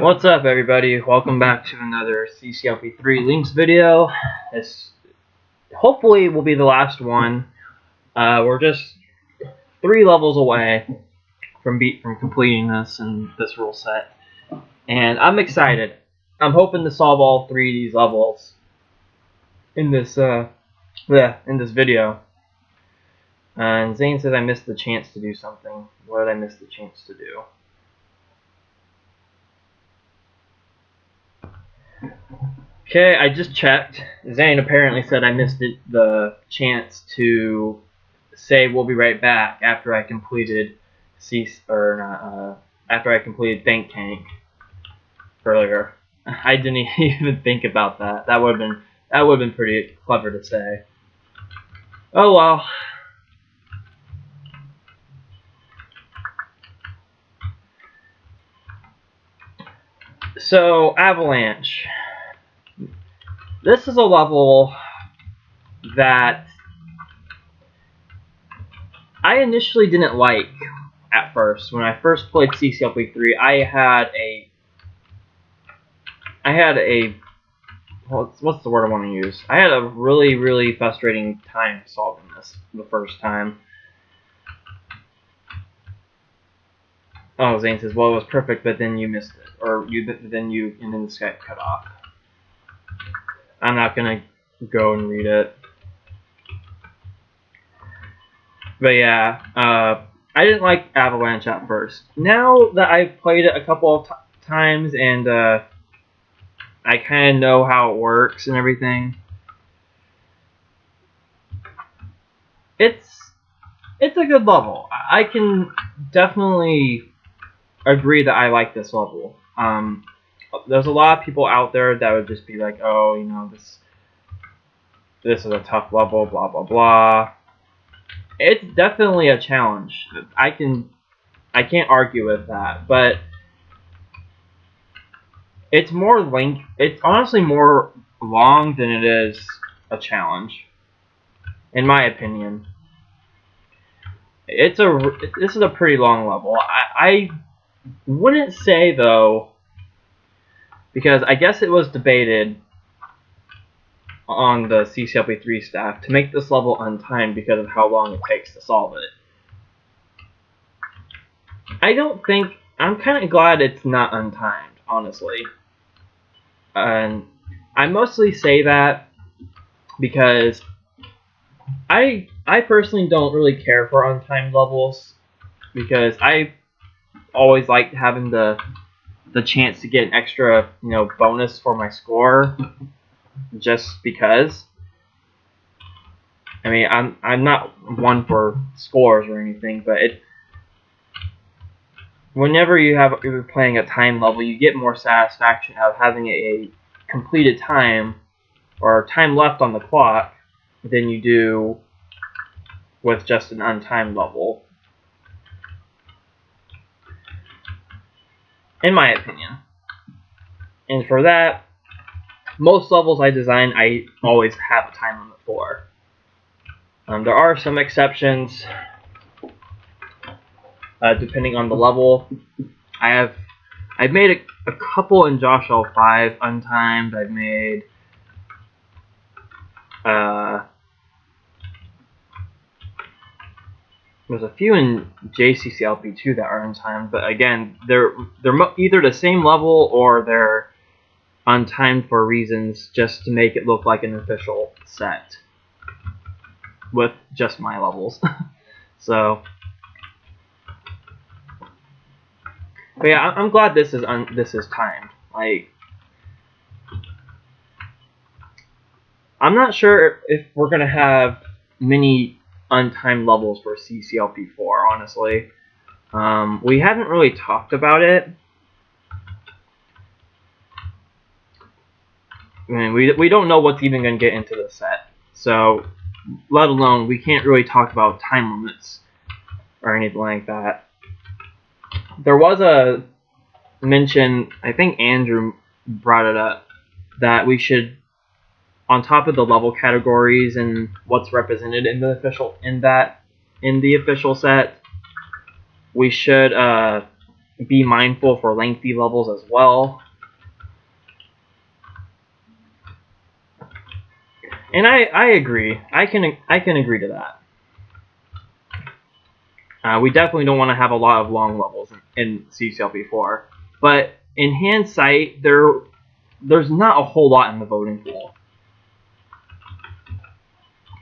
What's up, everybody? Welcome back to another CCLP3 Lynx video. This hopefully will be the last one. We're just 3 levels away from completing this and this rule set, and I'm excited. I'm hoping to solve all 3 of these levels in this video. And Zane says I missed the chance to do something. What did I miss the chance to do? Okay, I just checked. Zane apparently said I missed the chance to say we'll be right back after I completed after I completed Think Tank earlier. I didn't even think about that. That would have been pretty clever to say. Oh well. So, Avalanche. This is a level that I initially didn't like at first. When I first played CCLP3, I had a what's the word I want to use? I had a really frustrating time solving this the first time. Oh, Zane says, well, it was perfect, but then you missed it, and then the Skype cut off. I'm not gonna go and read it, but yeah, I didn't like Avalanche at first. Now that I've played it a couple of times and I kind of know how it works and everything, it's a good level. I can definitely agree that I like this level. There's a lot of people out there that would just be like, oh, you know, this is a tough level, blah blah blah. It's definitely a challenge. I can't argue with that, but it's honestly more long than it is a challenge, in my opinion. This is a pretty long level. I wouldn't say, though, because I guess it was debated on the CCLP3 staff to make this level untimed because of how long it takes to solve it. I'm kind of glad it's not untimed, honestly. And I mostly say that because I personally don't really care for untimed levels, because I always like having the chance to get an extra, bonus for my score, just because. I mean, I'm not one for scores or anything, but whenever you're playing a time level, you get more satisfaction out of having a completed time or time left on the clock than you do with just an untimed level, in my opinion. And for that, most levels I design, I always have a time limit for. There are some exceptions, depending on the level. I've made a couple in Josh L5 untimed. I've made there's a few in JCCLP2 that are untimed, but again, they're either the same level or they're untimed for reasons just to make it look like an official set with just my levels. So, but yeah, I'm glad this is timed. Like, I'm not sure if we're gonna have many untimed levels for CCLP4, honestly. We haven't really talked about it. I mean, we don't know what's even going to get into the set, so let alone we can't really talk about time limits or anything like that. There was a mention, I think Andrew brought it up, that we should, on top of the level categories and what's represented in the official set, we should be mindful for lengthy levels as well. And I agree. I can agree to that. We definitely don't want to have a lot of long levels in CCLP4, but in hindsight, there's not a whole lot in the voting pool,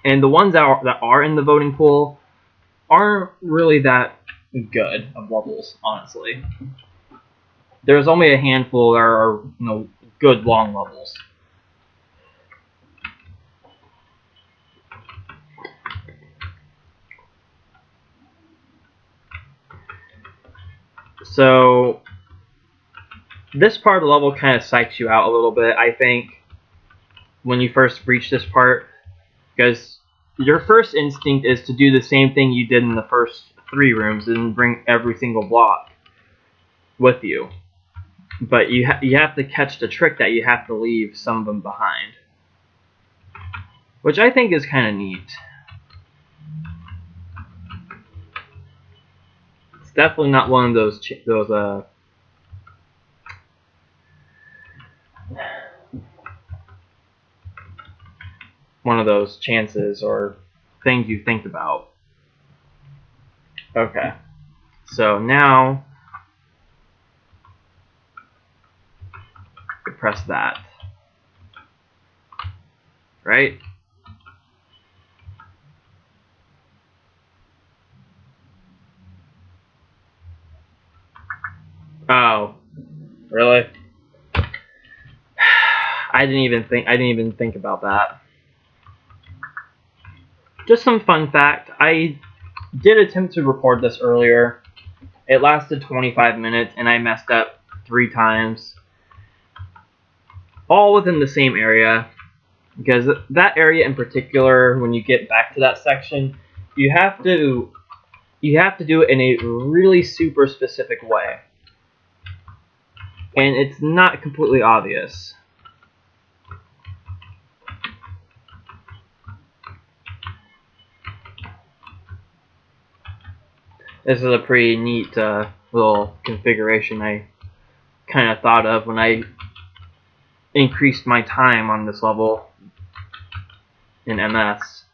and the ones that are in the voting pool aren't really that good of levels, honestly. There's only a handful that are good long levels. So this part of the level kind of psychs you out a little bit, I think, when you first reach this part, because your first instinct is to do the same thing you did in the first 3 rooms and bring every single block with you. But you have to catch the trick that you have to leave some of them behind, which I think is kind of neat. It's definitely not one of those one of those chances or things you think about. Okay, so now you press that, right? Oh, really? I didn't even think about that. Just some fun fact, I did attempt to record this earlier. It lasted 25 minutes and I messed up 3 times. All within the same area. Because that area in particular, when you get back to that section, you have to do it in a really super specific way. And it's not completely obvious. This is a pretty neat little configuration I kind of thought of when I increased my time on this level in MS.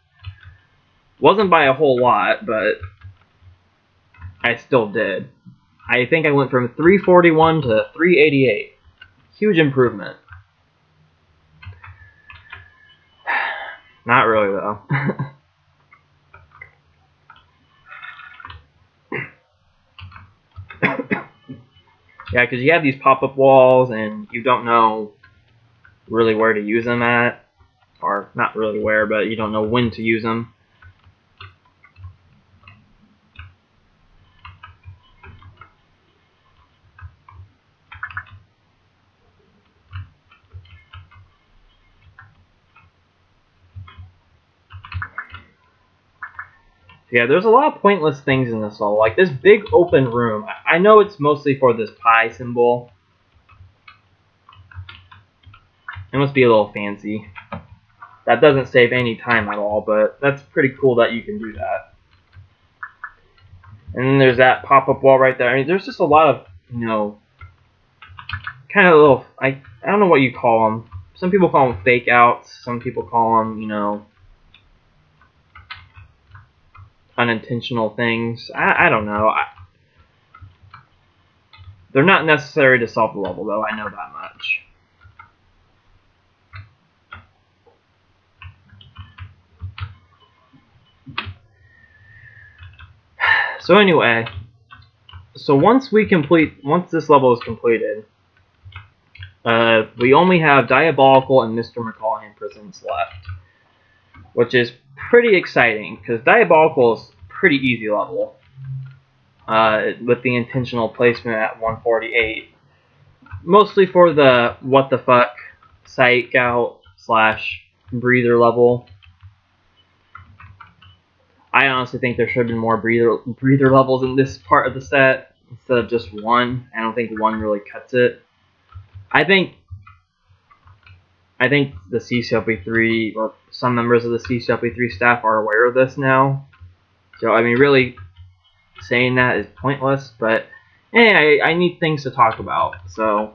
Wasn't by a whole lot, but I still did. I think I went from 341 to 388. Huge improvement. Not really, though. Yeah, because you have these pop-up walls, and you don't know really where to use them at. Or, not really where, but you don't know when to use them. Yeah, there's a lot of pointless things in this level. Like this big open room. I know it's mostly for this pi symbol. It must be a little fancy. That doesn't save any time at all, but that's pretty cool that you can do that. And then there's that pop-up wall right there. I mean, there's just a lot of, kind of little, I don't know what you call them. Some people call them fake outs. Some people call them, unintentional things. I don't know. They're not necessary to solve the level, though. I know that much. So anyway, once this level is completed, we only have Diabolical and Mr. McCallahan Presents left, which is pretty exciting because Diabolical is a pretty easy level with the intentional placement at 148, mostly for the what the fuck psych out / breather level. I honestly think there should have been more breather levels in this part of the set instead of just one. I don't think one really cuts it. I think the CCLP3 or some members of the CCLP3 staff are aware of this now. So I mean, really saying that is pointless. But hey, I need things to talk about, so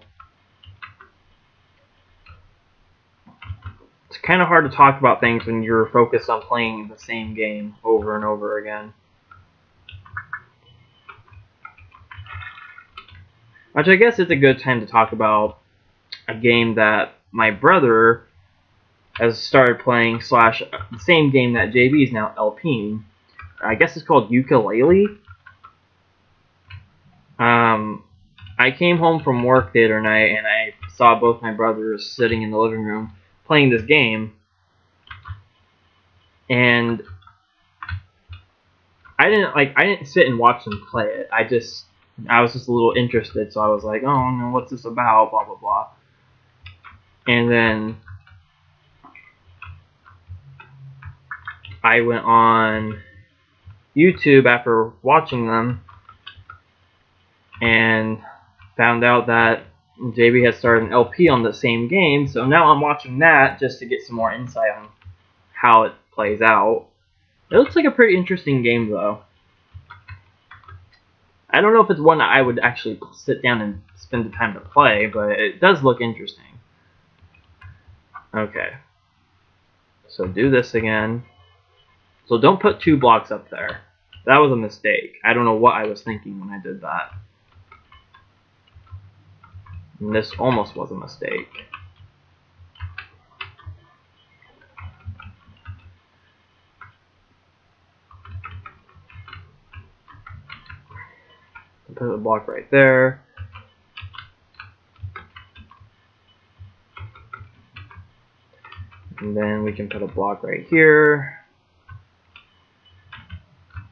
it's kind of hard to talk about things when you're focused on playing the same game over and over again. Which I guess it's a good time to talk about a game that my brother has started playing, slash the same game that JB is now LPing. I guess it's called Ukulele. I came home from work the other night and I saw both my brothers sitting in the living room playing this game, and I didn't sit and watch them play it. I was just a little interested, so I was like, oh no, what's this about? Blah blah blah. And then I went on YouTube after watching them and found out that JB had started an LP on the same game, so now I'm watching that just to get some more insight on how it plays out. It looks like a pretty interesting game, though. I don't know if it's one that I would actually sit down and spend the time to play, but it does look interesting. Okay. So do this again. So don't put 2 blocks up there. That was a mistake. I don't know what I was thinking when I did that. And this almost was a mistake. Put a block right there. And then we can put a block right here.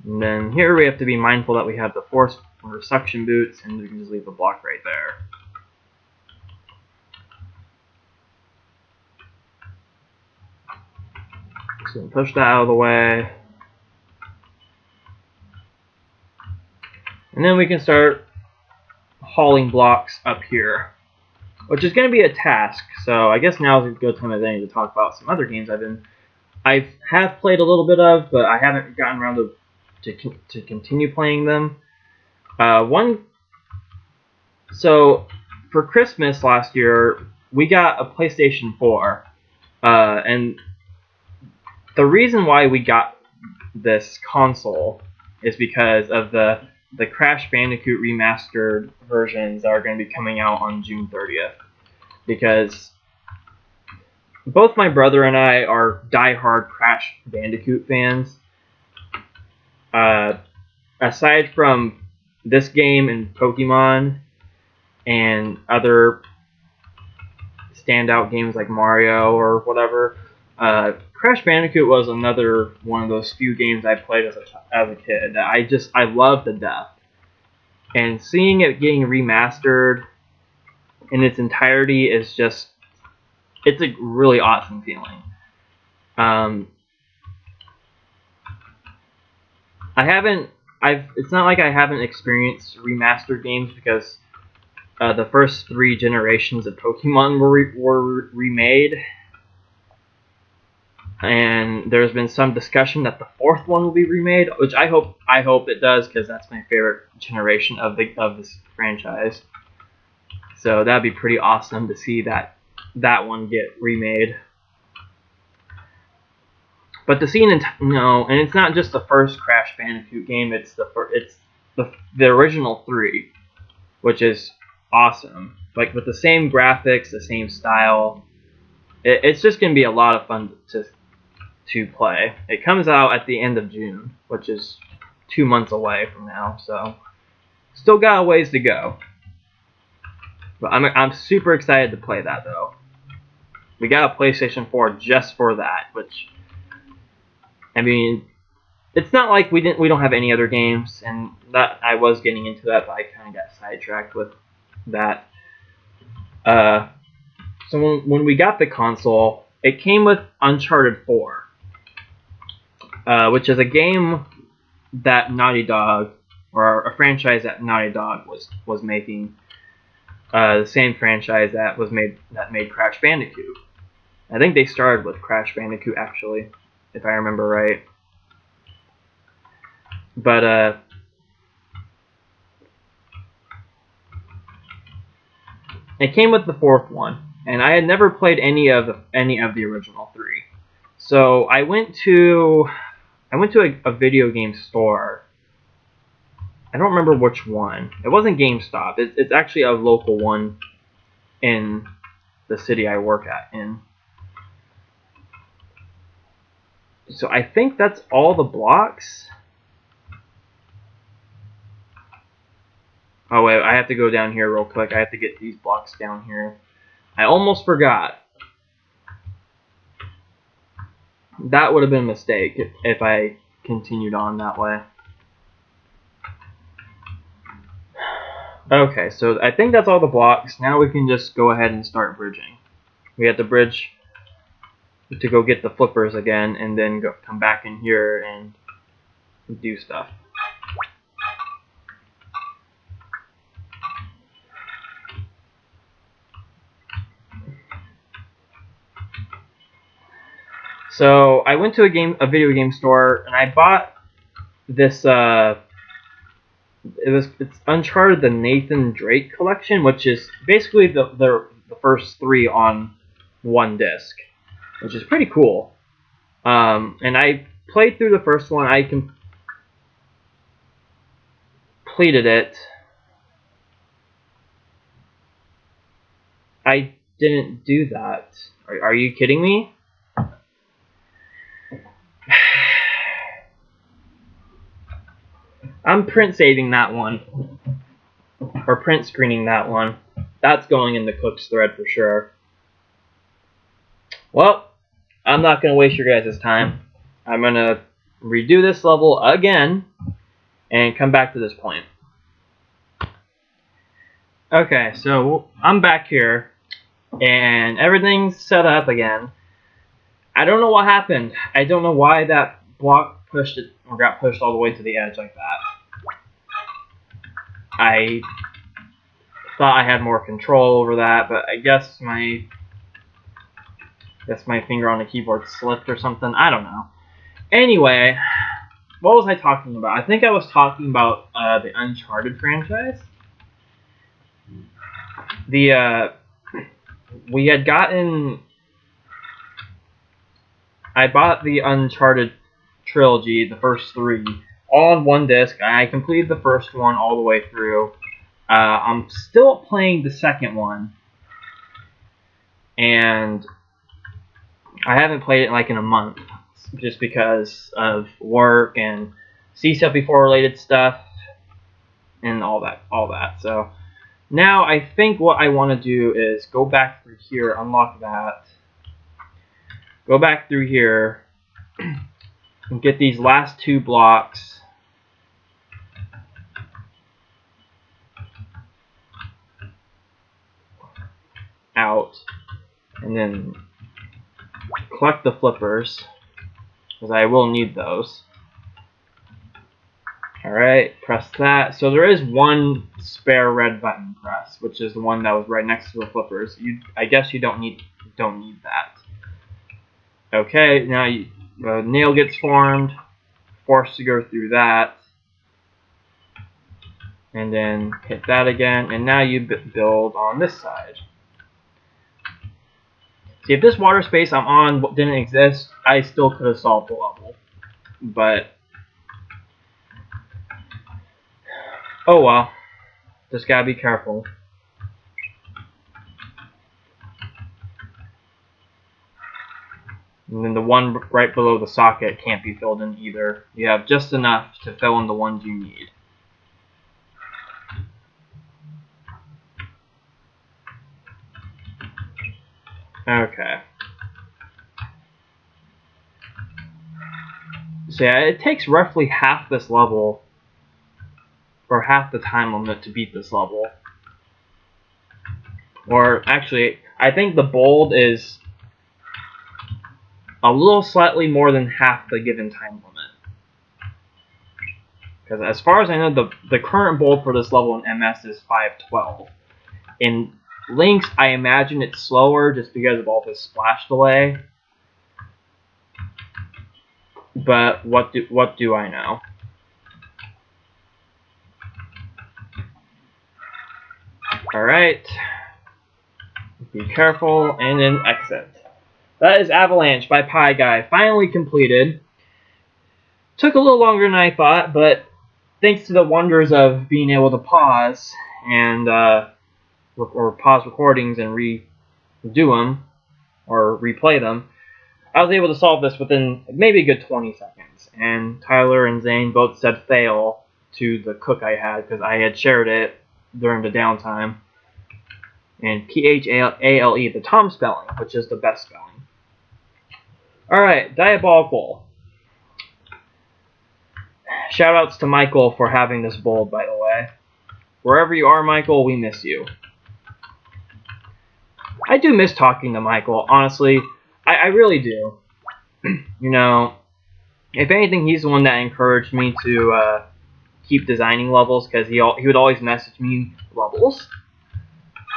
And then here we have to be mindful that we have the force or suction boots, and we can just leave a block right there. So push that out of the way. And then we can start hauling blocks up here, which is going to be a task. So I guess now is a good time as any to talk about some other games I have played a little bit of, but I haven't gotten around to continue playing them. So for Christmas last year, we got a PlayStation 4, and the reason why we got this console is because of the Crash Bandicoot remastered versions that are going to be coming out on June 30th. Because both my brother and I are diehard Crash Bandicoot fans. Aside from this game and Pokemon and other standout games like Mario or whatever, Crash Bandicoot was another one of those few games I played as a kid that I loved to death. And seeing it getting remastered in its entirety is just, it's a really awesome feeling. It's not like I haven't experienced remastered games, because the first 3 generations of Pokemon were remade. And there's been some discussion that the 4th one will be remade, which I hope it does, because that's my favorite generation of this franchise. So that'd be pretty awesome to see that one get remade. But to see and it's not just the first Crash Bandicoot game; it's the original 3, which is awesome. Like with the same graphics, the same style. It's just gonna be a lot of fun to play. It comes out at the end of June, which is 2 months away from now, so still got a ways to go. But I'm super excited to play that, though. We got a PlayStation 4 just for that, which, I mean, it's not like we don't have any other games, and that I was getting into that, but I kind of got sidetracked with that. So when we got the console, it came with Uncharted 4. Which is a game that Naughty Dog, or a franchise that Naughty Dog was making, the same franchise that made Crash Bandicoot. I think they started with Crash Bandicoot, actually, if I remember right. But it came with the 4th one, and I had never played any of the original 3. So I went to a video game store. I don't remember which one. It wasn't GameStop. It's actually a local one in the city I work in. So I think that's all the blocks. Oh wait, I have to go down here real quick. I have to get these blocks down here. I almost forgot. That would have been a mistake if I continued on that way. Okay, so I think that's all the blocks. Now we can just go ahead and start bridging. We have to bridge to go get the flippers again, and then come back in here and do stuff. So I went to a video game store, and I bought this. It's Uncharted: The Nathan Drake collection, which is basically the first 3 on one disc, which is pretty cool. And I played through the first one. I completed it. I didn't do that. Are you kidding me? I'm print saving that one, or print screening that one. That's going in the Cook's thread for sure. Well, I'm not going to waste your guys' time. I'm going to redo this level again and come back to this point. Okay, so I'm back here and everything's set up again. I don't know what happened. I don't know why that block pushed it or got pushed all the way to the edge like that. I thought I had more control over that, but I guess my finger on the keyboard slipped or something. I don't know. Anyway, what was I talking about? I think I was talking about the Uncharted franchise. We had gotten. I bought the Uncharted trilogy, the first 3, all on one disc. I completed the first one all the way through. I'm still playing the second one, and I haven't played it like in a month, just because of work and CCLP3 related stuff and all that. So now I think what I want to do is go back through here, unlock that, go back through here, and get these last 2 blocks. Out, and then collect the flippers, because I will need those. Alright, press that. So there is one spare red button press, which is the one that was right next to the flippers. I guess you don't need that. Okay, now the nail gets formed, forced to go through that, and then hit that again, and now you build on this side. See, if this water space I'm on didn't exist, I still could have solved the level. But, oh well. Just gotta be careful. And then the one right below the socket can't be filled in either. You have just enough to fill in the ones you need. Okay. So yeah, it takes roughly half this level, or half the time limit to beat this level. Or actually, I think the bold is a little slightly more than half the given time limit. Because as far as I know, the current bold for this level in MS is 512. In Lynx, I imagine it's slower just because of all this splash delay. But what do I know? Alright. Be careful, and then exit. That is Avalanche by Pie Guy. Finally completed. Took a little longer than I thought, but thanks to the wonders of being able to pause and or pause recordings and redo them or replay them, I was able to solve this within maybe a good 20 seconds. And Tyler and Zane both said fail to the cook I had because I had shared it during the downtime. And P-H-A-L-E, the Tom spelling, which is the best spelling. Alright, Diabolical. Shoutouts to Michael for having this bold, by the way. Wherever you are, Michael, we miss you. I do miss talking to Michael, honestly. I really do. You know, if anything, he's the one that encouraged me to keep designing levels, because he would always message me levels,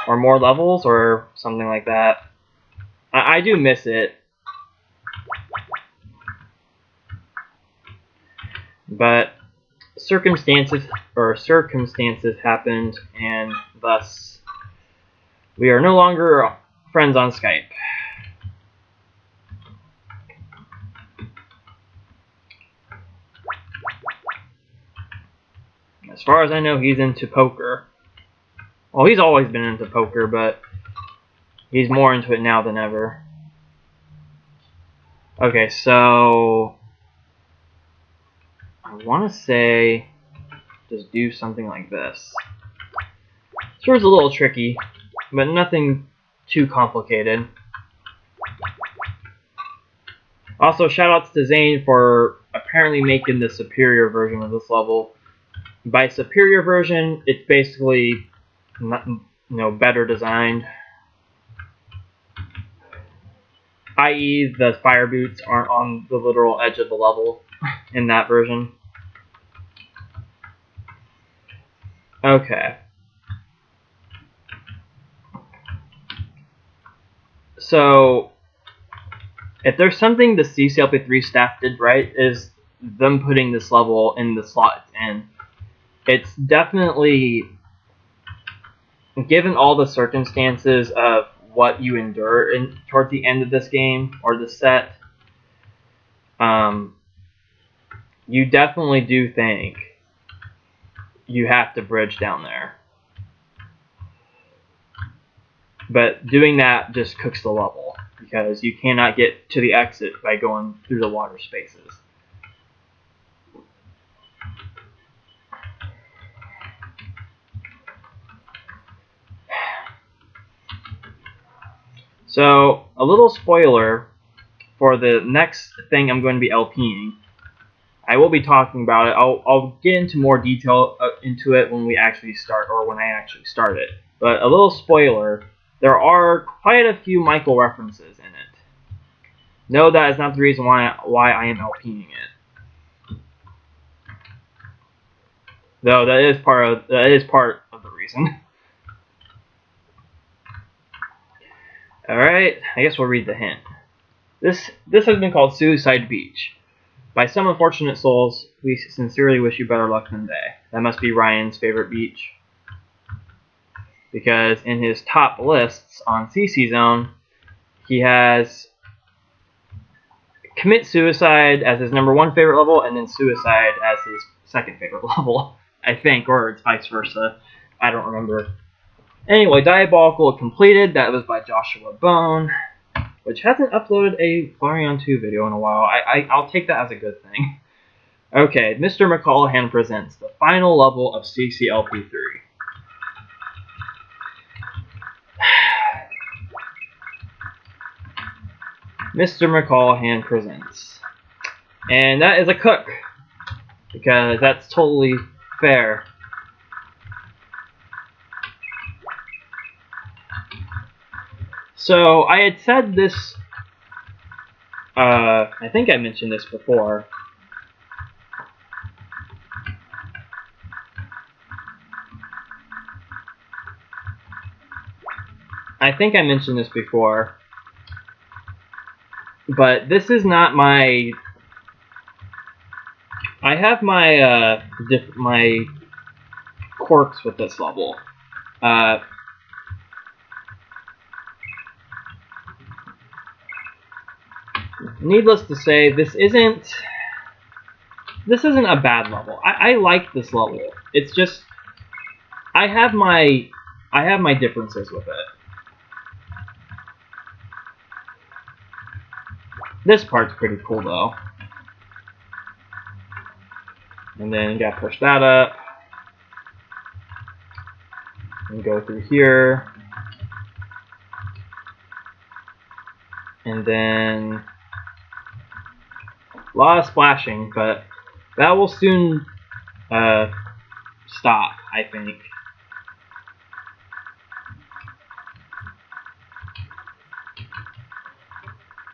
or more levels, or something like that. I do miss it. But circumstances happened, and thus we are no longer friends on Skype. As far as I know, he's into poker. Well, he's always been into poker, but he's more into it now than ever. Okay, so I want to say just do something like this. Sure, it's a little tricky, but nothing too complicated. Also, shoutouts to Zane for apparently making the superior version of this level. By superior version, it's basically not, better designed. I.e., the fire boots aren't on the literal edge of the level in that version. Okay. So, if there's something the CCLP3 staff did right, is them putting this level in the slot it's in. It's definitely, given all the circumstances of what you endure towards the end of this game, or the set, you definitely do think you have to bridge down there. But doing that just cooks the level, because you cannot get to the exit by going through the water spaces. So, a little spoiler for the next thing I'm going to be LPing. I will be talking about it. I'll get into more detail into it when we actually start, or when I actually start it. But a little spoiler, there are quite a few Michael references in it. No, that is not the reason why I am LPing it. Though that is part of the reason. Alright, I guess we'll read the hint. This has been called Suicide Beach. By some unfortunate souls, we sincerely wish you better luck than they. That must be Ryan's favorite beach. Because in his top lists on CCZone, he has commit suicide as his #1 favorite level, and then suicide as his second favorite level, I think, or it's vice versa. I don't remember. Anyway, Diabolical completed. That was by Joshua Bone, which hasn't uploaded a Flarion 2 video in a while. I'll take that as a good thing. Okay, Mr. McCallahan Presents, the final level of CCLP3. Mr. McCallahan Presents. And that is a cook, because that's totally fair. So, I had said this, I think I mentioned this before. But this is not my... I have my, my quirks with this level. needless to say, this isn't a bad level. I like this level. It's just I have my differences with it. This part's pretty cool though. And then you gotta push that up. And go through here. And then a lot of splashing, but that will soon stop, I think.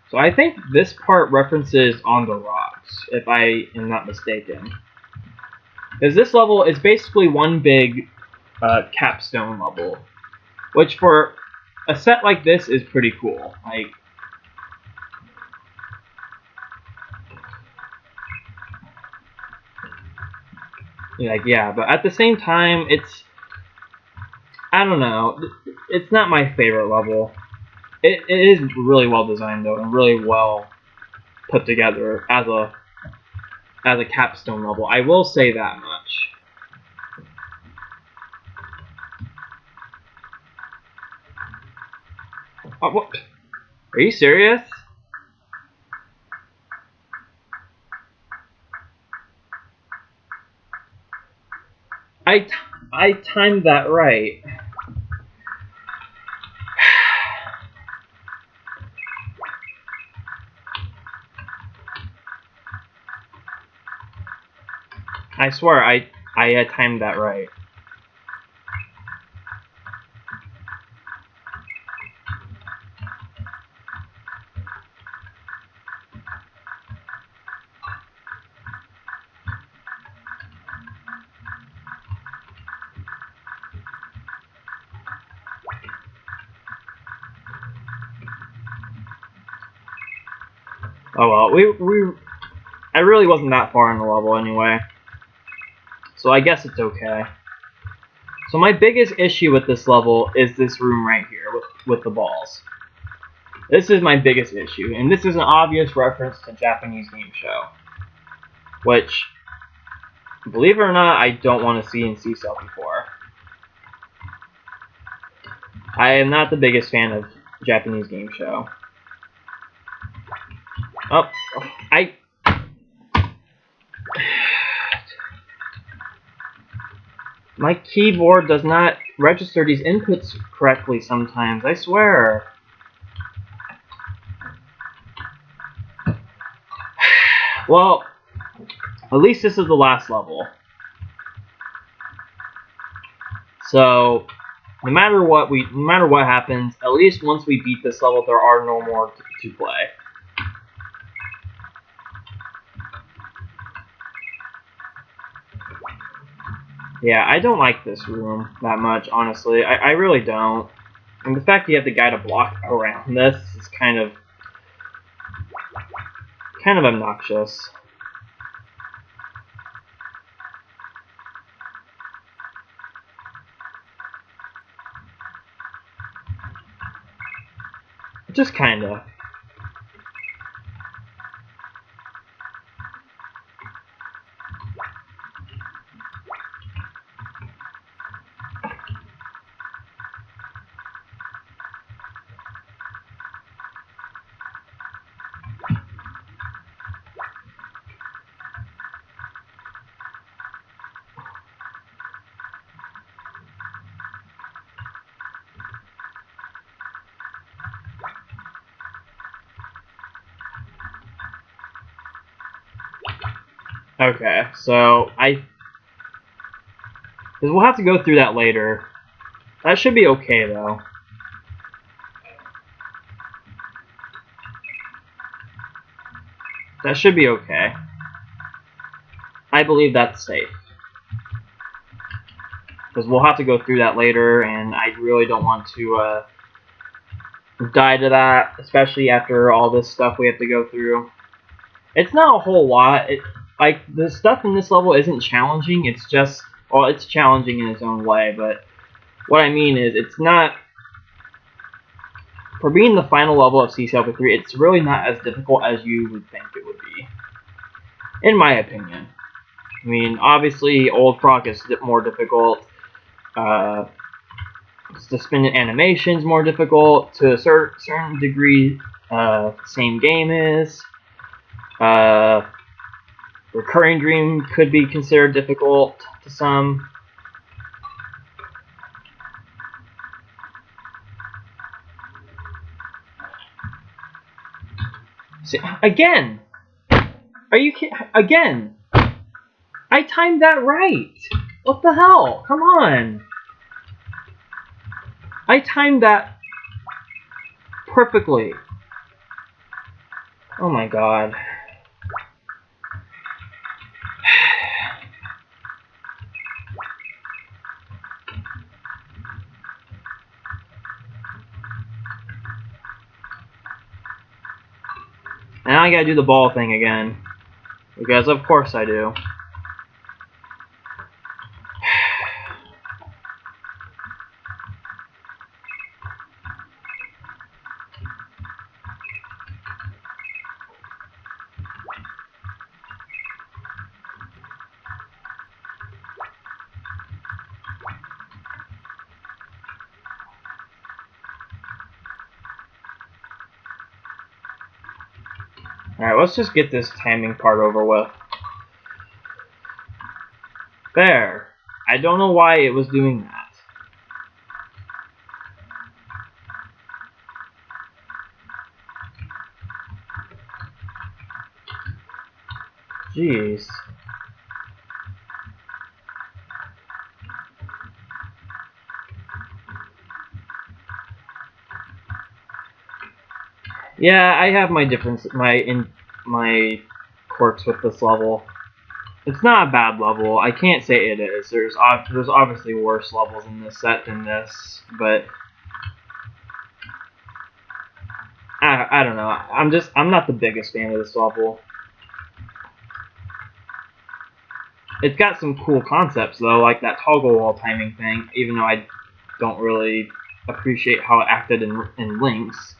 So I think this part references On the Rocks, if I am not mistaken. Because this level is basically one big capstone level, which for a set like this is pretty cool. Yeah, but at the same time, I don't know, it's not my favorite level. It is really well designed though, and really well put together as a capstone level. I will say that much. Oh, what? Are you serious? I timed that right. I swear I timed that right. Oh well, I really wasn't that far in the level anyway, so I guess it's okay. So my biggest issue with this level is this room right here with the balls. This is my biggest issue, and this is an obvious reference to Japanese game show, which, believe it or not, I don't want to see in CCLP3. I am not the biggest fan of Japanese game show. Oh, my keyboard does not register these inputs correctly sometimes, I swear. Well, at least this is the last level. So, no matter what happens, at least once we beat this level, there are no more to play. Yeah, I don't like this room that much, honestly. I really don't. And the fact that you have the guy to block around this is kind of obnoxious. Just kinda. Okay, so because we'll have to go through that later. That should be okay, though. That should be okay. I believe that's safe. Because we'll have to go through that later, and I really don't want to die to that, especially after all this stuff we have to go through. It's not a whole lot. Like, the stuff in this level isn't challenging, it's just, well, it's challenging in its own way, but what I mean is, it's not for being the final level of CCLP3, it's really not as difficult as you would think it would be, in my opinion. I mean, obviously, Old Frog is more difficult. Suspended animation's more difficult to a certain degree. Same game is. Recurring Dream could be considered difficult to some. See, again! Are you kidding? Again! I timed that right! What the hell? Come on! I timed that perfectly. Oh my god. Now I gotta do the ball thing again. Because of course I do. Alright, let's just get this timing part over with. There. I don't know why it was doing that. Jeez. Yeah, I have my my quirks with this level. It's not a bad level. I can't say it is. There's obviously worse levels in this set than this, but I don't know. I'm not the biggest fan of this level. It's got some cool concepts though, like that toggle wall timing thing. Even though I don't really appreciate how it acted in Lynx.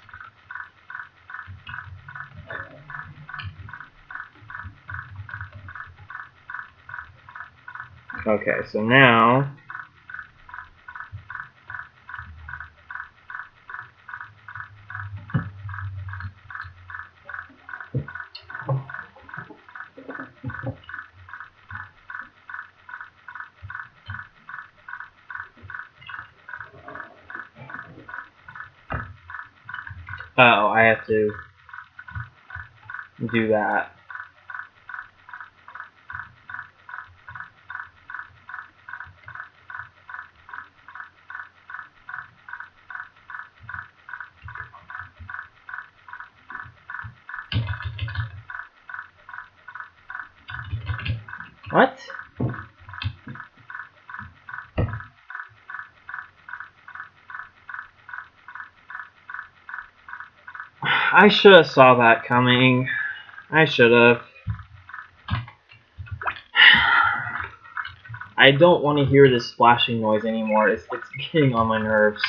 Okay, so now I have to do that. What? I should have saw that coming. I should have. I don't want to hear this splashing noise anymore. It's getting on my nerves.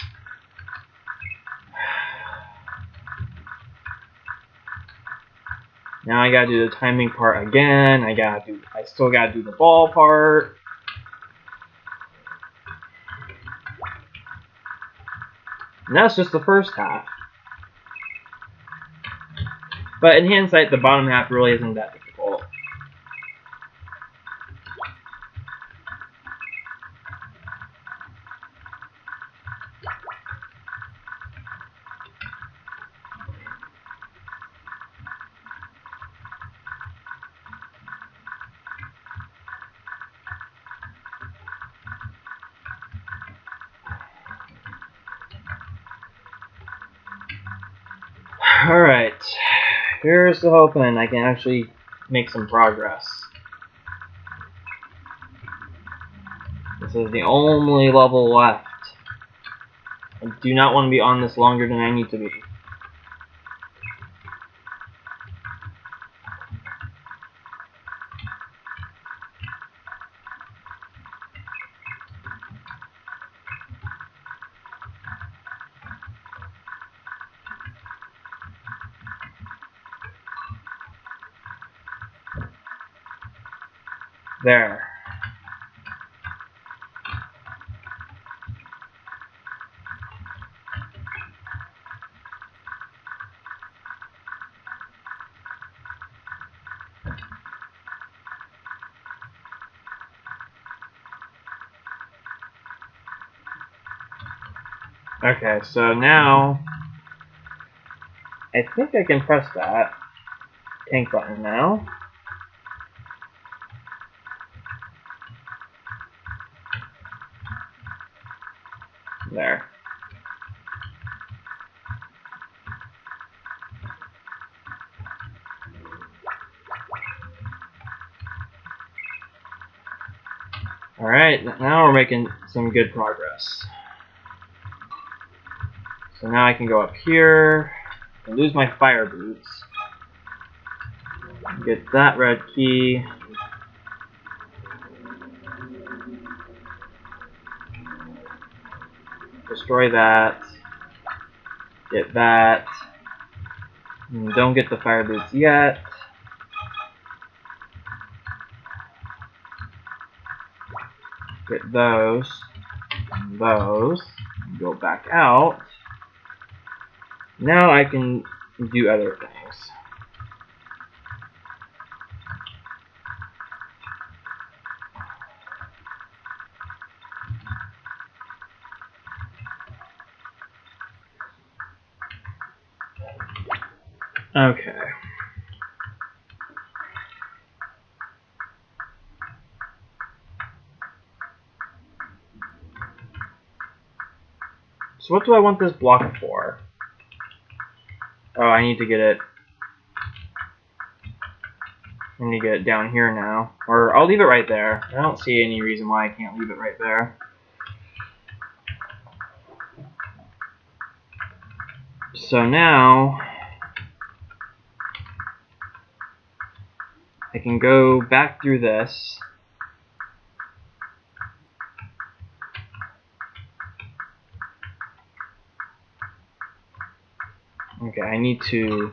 Now I gotta do the timing part again. I still gotta do the ball part. And that's just the first half. But in hindsight, the bottom half really isn't that difficult. Alright, here's the hoping I can actually make some progress. This is the only level left. I do not want to be on this longer than I need to be. There. Okay, so now I think I can press that tank button now. There. Alright, now we're making some good progress. So now I can go up here and lose my fire boots. Get that red key. Destroy that. Get that. And don't get the fire boots yet. Get those. And those. Go back out. Now I can do other things. Okay. So what do I want this block for? Oh, I need to get it. I need to get it down here now. Or I'll leave it right there. I don't see any reason why I can't leave it right there. So now I can go back through this. Okay, I need to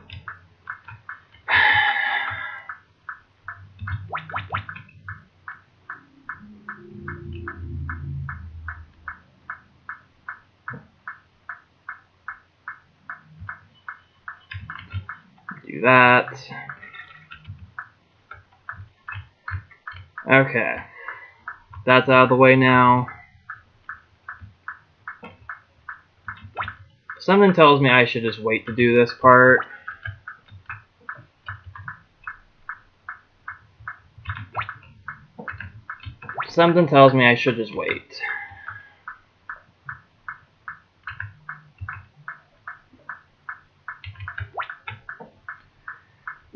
do that. Okay, that's out of the way now. Something tells me I should just wait to do this part. Something tells me I should just wait.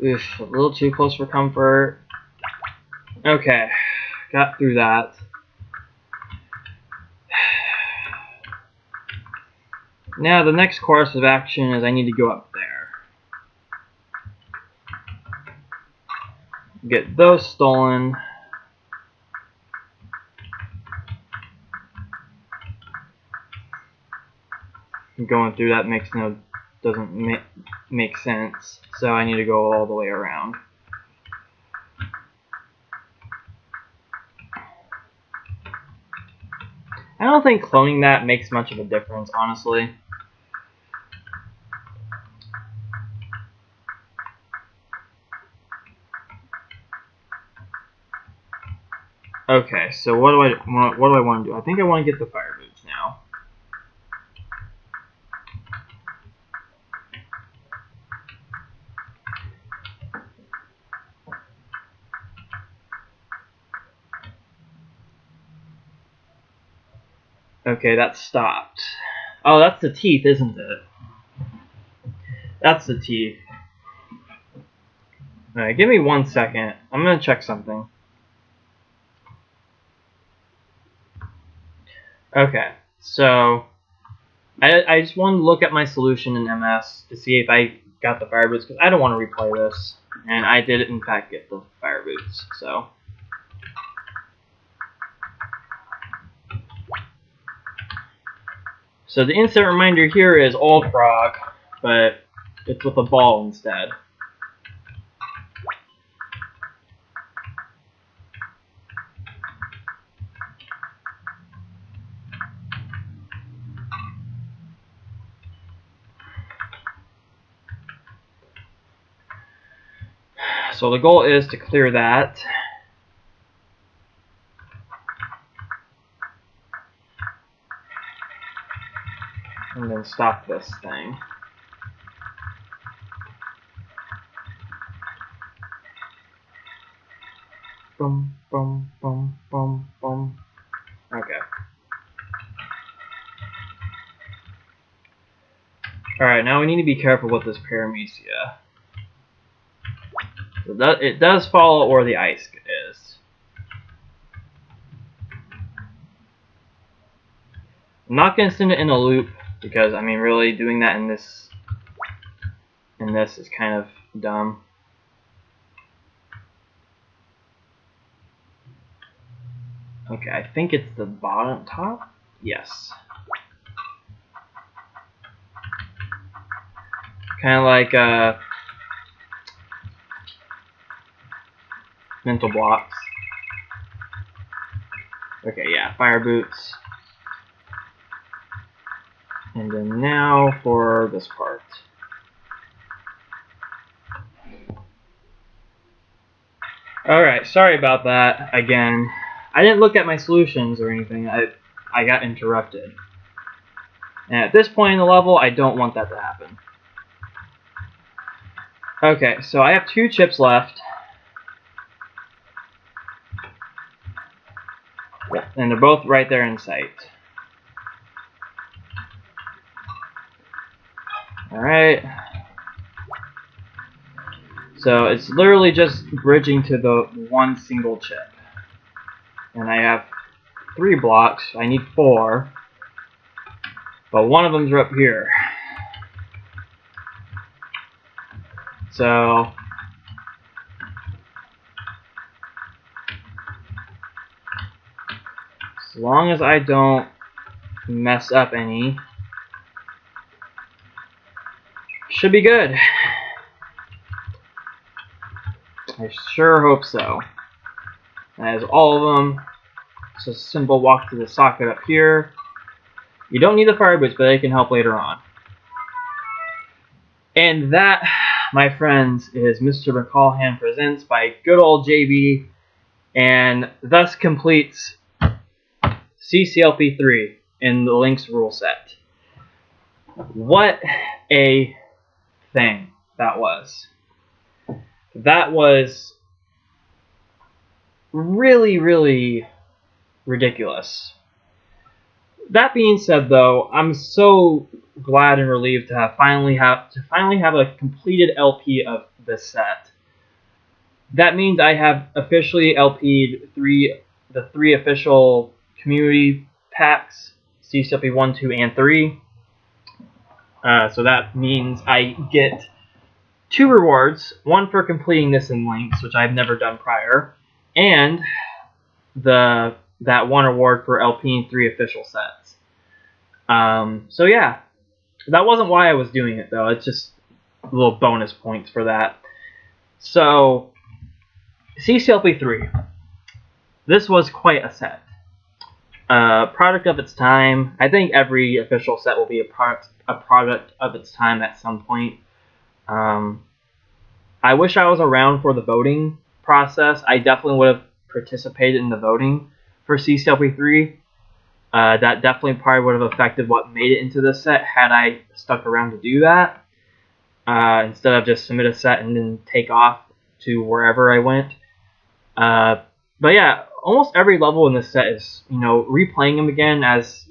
Oof, a little too close for comfort. Okay, got through that. Now the next course of action is I need to go up there. Get those stolen. Going through that doesn't make sense, so I need to go all the way around. I don't think cloning that makes much of a difference, honestly. Okay, so what do I want to do? I think I want to get the fire boots now. Okay, that stopped. Oh, that's the teeth, isn't it? That's the teeth. Alright, give me 1 second. I'm gonna check something. Okay, so I just wanted to look at my solution in MS to see if I got the fire boots, because I don't want to replay this. And I did in fact get the fire boots, so. So the instant reminder here is Old Frog, but it's with a ball instead. So the goal is to clear that. And then stop this thing. Boom, boom, boom, boom, boom. Okay. Alright, now we need to be careful with this paramecia. So it does follow where the ice is. I'm not going to send it in a loop because, I mean, really doing that in this is kind of dumb. Okay, I think it's the bottom top. Yes. Kind of like mental blocks. Okay, yeah, fire boots. And then now for this part. Alright, sorry about that again. I didn't look at my solutions or anything. I got interrupted. And at this point in the level, I don't want that to happen. Okay, so I have 2 chips left. And they're both right there in sight. Alright. So it's literally just bridging to the one single chip. And I have 3 blocks. I need 4. But one of them's up here. So as long as I don't mess up any, should be good. I sure hope so. That is all of them. It's a simple walk to the socket up here. You don't need the fire boots, but they can help later on. And that, my friends, is Mr. McCallahan Presents by good old JB, and thus completes CCLP3 in the Lynx rule set. What a thing that was. That was really, really ridiculous. That being said, though, I'm so glad and relieved to finally have a completed LP of this set. That means I have officially LP'd the 3 official community packs, CCLP 1, 2, and 3. So that means I get 2 rewards, one for completing this in Lynx, which I've never done prior, and that 1 award for LPing 3 official sets. So yeah, that wasn't why I was doing it though. It's just little bonus points for that. So CCLP3, this was quite a set. Product of its time. I think every official set will be a product of its time at some point. I wish I was around for the voting process. I definitely would have participated in the voting for CCLP3. That definitely probably would have affected what made it into this set had I stuck around to do that. Instead of just submit a set and then take off to wherever I went. But yeah, almost every level in this set is, replaying them again as,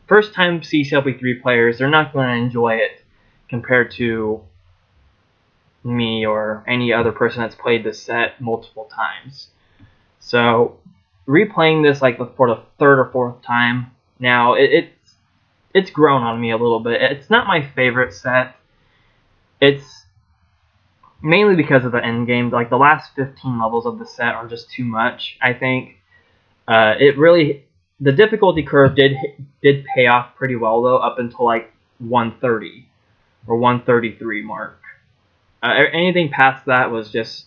first time CCLP3 players, they're not going to enjoy it compared to me or any other person that's played this set multiple times. So replaying this like for the 3rd or 4th time now, it's grown on me a little bit. It's not my favorite set. It's mainly because of the end game. Like the last 15 levels of the set are just too much, I think. The difficulty curve did pay off pretty well though, up until like 130 or 133 mark. Anything past that was just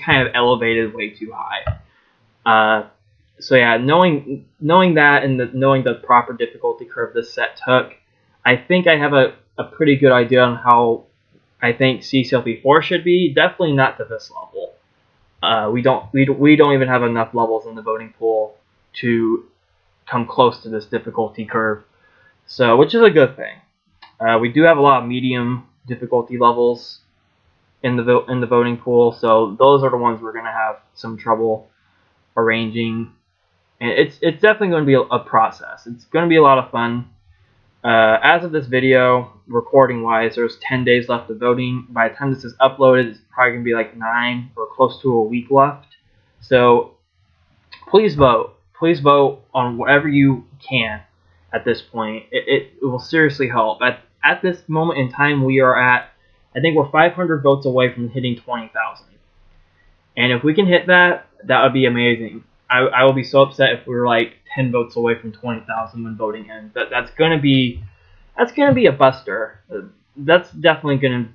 kind of elevated way too high. So yeah, knowing that and knowing the proper difficulty curve this set took, I think I have a pretty good idea on how I think CCLP4 should be. Definitely not to this level. We don't even have enough levels in the voting pool to come close to this difficulty curve. So, which is a good thing. We do have a lot of medium difficulty levels in the voting pool, so those are the ones we're gonna have some trouble arranging. And it's definitely going to be a process. It's going to be a lot of fun. As of this video, recording-wise, there's 10 days left of voting. By the time this is uploaded, it's probably going to be like 9 or close to a week left. So please vote. Please vote on whatever you can at this point. It will seriously help. At this moment in time, we are at, I think we're 500 votes away from hitting 20,000. And if we can hit that, that would be amazing. I will be so upset if we were like 10 votes away from 20,000 when voting ends. That's gonna be a buster. That's definitely gonna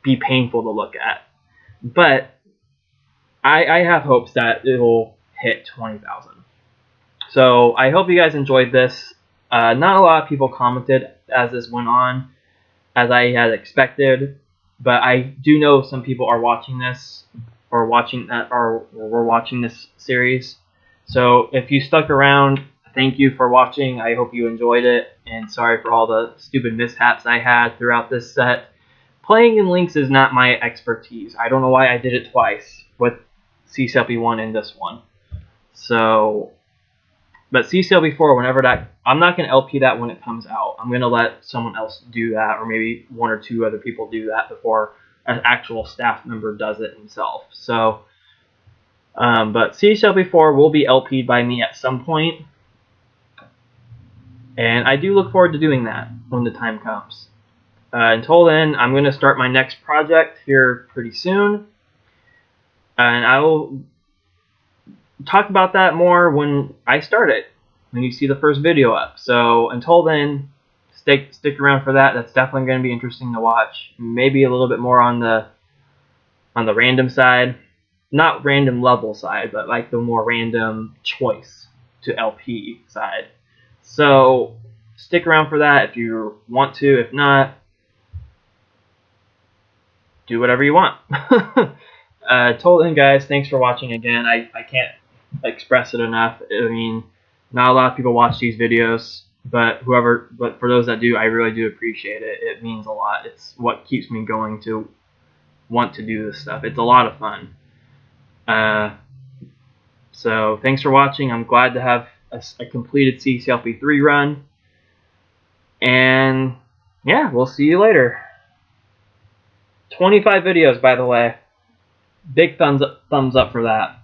be painful to look at. But I have hopes that it will hit 20,000. So I hope you guys enjoyed this. Not a lot of people commented as this went on, as I had expected. But I do know some people are watching this. Or we're watching this series. So if you stuck around, thank you for watching. I hope you enjoyed it, and sorry for all the stupid mishaps I had throughout this set. Playing in Lynx is not my expertise. I don't know why I did it twice with CCLP1 and this one. So, but CCLP4, whenever that, I'm not gonna LP that when it comes out. I'm gonna let someone else do that, or maybe 1 or 2 other people do that before an actual staff member does it himself. So, but CCLP4 will be LP'd by me at some point, and I do look forward to doing that when the time comes. Until then, I'm going to start my next project here pretty soon, and I will talk about that more when I start it, when you see the first video up. So until then, stick around for that. That's definitely going to be interesting to watch. Maybe a little bit more on the random side, not random level side, but like the more random choice to LP side. So stick around for that if you want to. If not, do whatever you want. Till then, guys, thanks for watching again. I can't express it enough. I mean, not a lot of people watch these videos. But for those that do, I really do appreciate it. It means a lot. It's what keeps me going to want to do this stuff. It's a lot of fun. So thanks for watching. I'm glad to have a completed CCLP3 run. And yeah, we'll see you later. 25 videos, by the way. Big thumbs up for that.